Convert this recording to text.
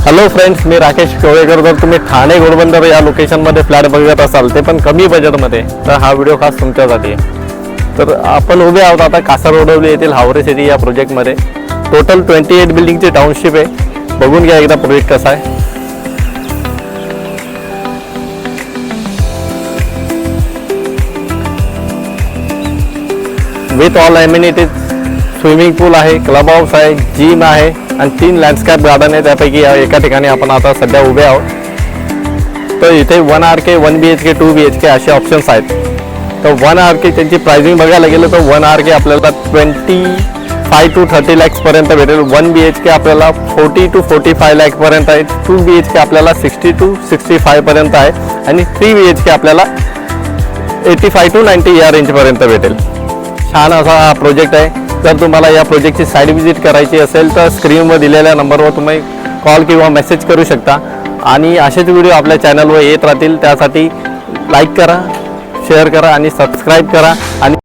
Hello friends, मी राकेश कोळेकर. जर तुम्ही ठाणे घोडबंदर या लोकेशनमध्ये फ्लॅट बघत असाल, ते पण कमी बजेटमध्ये, तर हा व्हिडिओ खास तुमच्यासाठी आहे. तर आपण उभे आहोत आता कासारगोडवली येथील हावरे सिटी या प्रोजेक्टमध्ये. टोटल 28 बिल्डिंगची टाउनशिप आहे. बघून घ्या एकदा प्रोजेक्ट कसा आहे. विथ ऑल एम्युनिटीज, स्विमिंग पूल आहे, क्लब हाऊस आहे, जिम आहे आणि 3 लँडस्केप गार्डन आहे. त्यापैकी एका ठिकाणी आपण आता सध्या उभे आहोत. तर इथे 1 RK, 1 BHK, 2 BHK असे ऑप्शन्स आहेत. तर 1 RK त्यांची प्राइसिंग बघायला गेलं तर 1 RK आपल्याला 25 to 30 lakhsपर्यंत भेटेल. 1 BHK आपल्याला 40 to 45 lakhपर्यंत आहे. 2 BHK आपल्याला 60 to 65 पर्यंत आहे आणि 3 BHK आपल्याला 85 to 90 या रेंजपर्यंत भेटेल. छान असा हा प्रोजेक्ट आहे. जर तुम्हाला या प्रोजेक्टची साईट व्हिजिट करायची असेल तर स्क्रीनवर दिलेल्या नंबरवर तुम्ही कॉल किंवा मेसेज करू शकता. आणि असेच व्हिडिओ आपल्या चॅनलवर येत राहतील. त्यासाठी लाईक करा, शेअर करा आणि सबस्क्राईब करा. आणि